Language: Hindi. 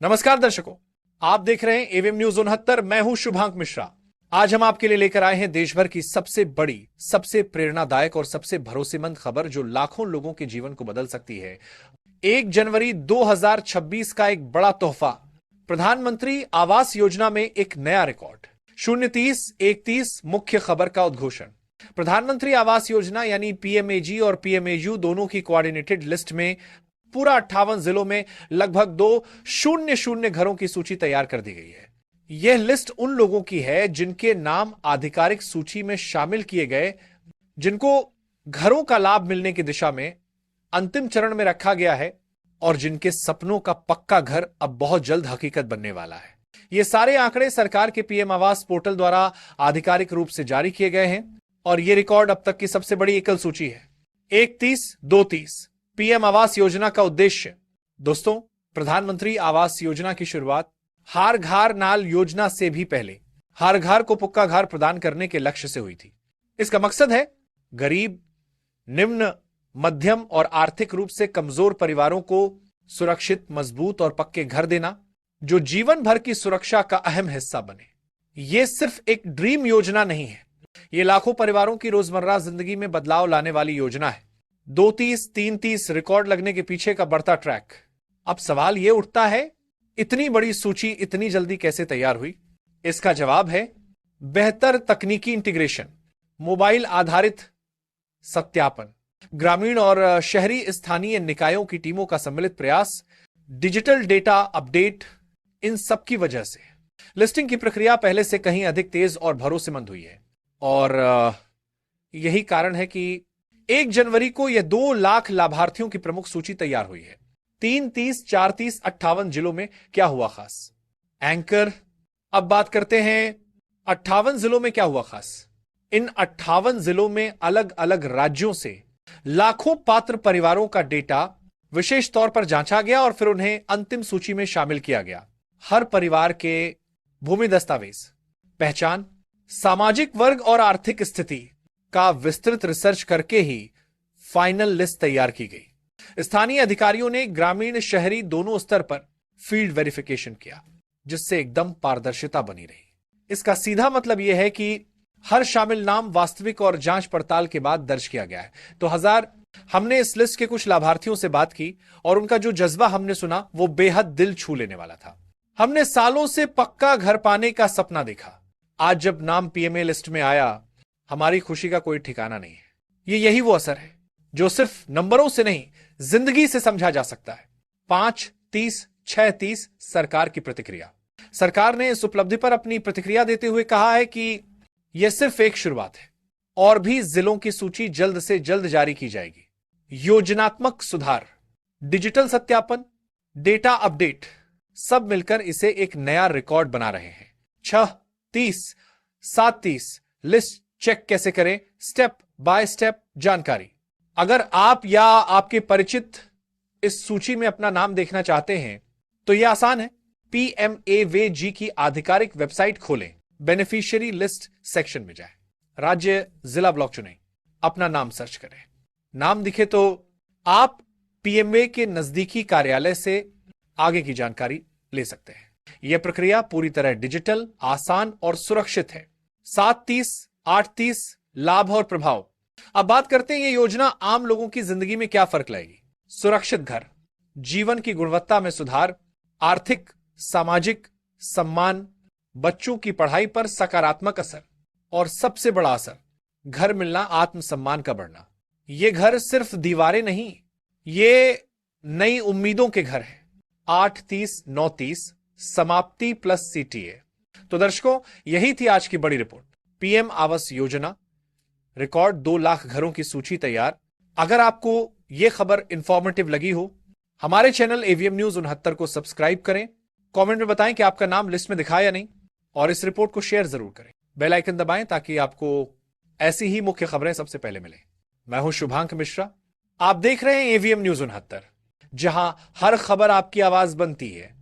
नमस्कार दर्शकों, आप देख रहे हैं एवीएम न्यूज 69। मैं हूं शुभांक मिश्रा। आज हम आपके लिए लेकर आए हैं देश भर की सबसे बड़ी, सबसे प्रेरणादायक और सबसे भरोसेमंद खबर जो लाखों लोगों के जीवन को बदल सकती है। 1 जनवरी 2026 का एक बड़ा तोहफा, प्रधानमंत्री आवास योजना में एक नया रिकॉर्ड। 030-31 मुख्य खबर का उद्घोषण। प्रधानमंत्री आवास योजना यानी पीएमएजी और पीएमएयू दोनों की कोऑर्डिनेटेड लिस्ट में पूरा 58 जिलों में लगभग 200 घरों की सूची तैयार कर दी गई है। यह लिस्ट उन लोगों की है जिनके नाम आधिकारिक सूची में शामिल किए गए, जिनको घरों का लाभ मिलने की दिशा में अंतिम चरण में रखा गया है और जिनके सपनों का पक्का घर अब बहुत जल्द हकीकत बनने वाला है। ये सारे आंकड़े सरकार के पीएम आवास पोर्टल द्वारा आधिकारिक रूप से जारी किए गए हैं और यह रिकॉर्ड अब तक की सबसे बड़ी एकल सूची है। 31-2-30 पीएम आवास योजना का उद्देश्य। दोस्तों, प्रधानमंत्री आवास योजना की शुरुआत हर घर नाल योजना से भी पहले हर घर को पक्का घर प्रदान करने के लक्ष्य से हुई थी। इसका मकसद है गरीब, निम्न, मध्यम और आर्थिक रूप से कमजोर परिवारों को सुरक्षित, मजबूत और पक्के घर देना जो जीवन भर की सुरक्षा का अहम हिस्सा बने। यह सिर्फ एक ड्रीम योजना नहीं है, यह लाखों परिवारों की रोजमर्रा जिंदगी में बदलाव लाने वाली योजना है। 230-330 रिकॉर्ड लगने के पीछे का बढ़ता ट्रैक। अब सवाल यह उठता है, इतनी बड़ी सूची इतनी जल्दी कैसे तैयार हुई? इसका जवाब है बेहतर तकनीकी इंटीग्रेशन, मोबाइल आधारित सत्यापन, ग्रामीण और शहरी स्थानीय निकायों की टीमों का सम्मिलित प्रयास, डिजिटल डेटा अपडेट। इन सब की वजह से लिस्टिंग की प्रक्रिया पहले से कहीं अधिक तेज और भरोसेमंद हुई है और यही कारण है कि 1 जनवरी को यह 2 लाख लाभार्थियों की प्रमुख सूची तैयार हुई है। 330, 430, 58 जिलों में क्या हुआ खास? एंकर, अब बात करते हैं 58 जिलों में क्या हुआ खास। इन 58 जिलों में अलग अलग राज्यों से लाखों पात्र परिवारों का डेटा विशेष तौर पर जांचा गया और फिर उन्हें अंतिम सूची में शामिल किया गया। हर परिवार के भूमि दस्तावेज, पहचान, सामाजिक वर्ग और आर्थिक स्थिति का विस्तृत रिसर्च करके ही फाइनल लिस्ट तैयार की गई। स्थानीय अधिकारियों ने ग्रामीण शहरी दोनों स्तर पर फील्ड वेरिफिकेशन किया, जिससे एकदम पारदर्शिता बनी रही। इसका सीधा मतलब यह है कि हर शामिल नाम वास्तविक और जांच पड़ताल के बाद दर्ज किया गया है। तो हमने इस लिस्ट के कुछ लाभार्थियों से बात की और उनका जो जज्बा हमने सुना वो बेहद दिल छू लेने वाला था। हमने सालों से पक्का घर पाने का सपना देखा। आज जब नाम पीएमए लिस्ट में आया, हमारी खुशी का कोई ठिकाना नहीं है। यही वो असर है जो सिर्फ नंबरों से नहीं, जिंदगी से समझा जा सकता है। 5-30, 6-30 सरकार की प्रतिक्रिया। सरकार ने इस उपलब्धि पर अपनी प्रतिक्रिया देते हुए कहा है कि यह सिर्फ एक शुरुआत है और भी जिलों की सूची जल्द से जल्द जारी की जाएगी। योजनात्मक सुधार, डिजिटल सत्यापन, डेटा अपडेट, सब मिलकर इसे एक नया रिकॉर्ड बना रहे हैं। 6-30, 7-30 लिस्ट चेक कैसे करें, स्टेप बाय स्टेप जानकारी। अगर आप या आपके परिचित इस सूची में अपना नाम देखना चाहते हैं तो यह आसान है। पीएमएवीजी की आधिकारिक वेबसाइट खोलें, बेनिफिशियरी लिस्ट सेक्शन में जाएं, राज्य, जिला, ब्लॉक चुनें, अपना नाम सर्च करें। नाम दिखे तो आप पीएमए के नजदीकी कार्यालय से आगे की जानकारी ले सकते हैं। यह प्रक्रिया पूरी तरह डिजिटल, आसान और सुरक्षित है। 7-30, 8-30 लाभ और प्रभाव। अब बात करते हैं ये योजना आम लोगों की जिंदगी में क्या फर्क लाएगी। सुरक्षित घर, जीवन की गुणवत्ता में सुधार, आर्थिक सामाजिक सम्मान, बच्चों की पढ़ाई पर सकारात्मक असर और सबसे बड़ा असर, घर मिलना, आत्मसम्मान का बढ़ना। ये घर सिर्फ दीवारें नहीं, ये नई उम्मीदों के घर है। 8-30, 9-30 समाप्ति प्लस सीटीए। तो दर्शकों, यही थी आज की बड़ी report. PM Awas Yojana record 2 lakh घरों की सूची तैयार। अगर आपको यह खबर इंफॉर्मेटिव लगी हो, हमारे चैनल एवीएम न्यूज 69 को सब्सक्राइब करें, कमेंट में बताएं कि आपका नाम लिस्ट में दिखा या नहीं और इस रिपोर्ट को शेयर जरूर करें। बेल आइकन दबाएं ताकि आपको ऐसी ही मुख्य खबरें सबसे पहले मिलें। मैं हूं शुभांक मिश्रा, आप देख रहे हैं एवीएम न्यूज 69, जहां हर खबर आपकी आवाज बनती है।